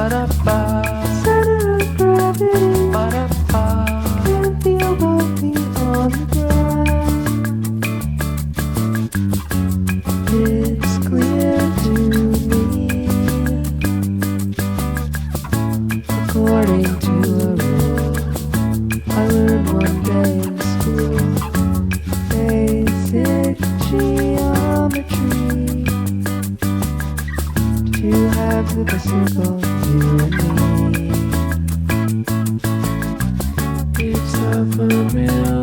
Center of gravity. Can't feel both me on the ground. It's clear to me, according to a rule I learned one day in school. Basic geometry. Two halves of a circle, you and me. It's a formula.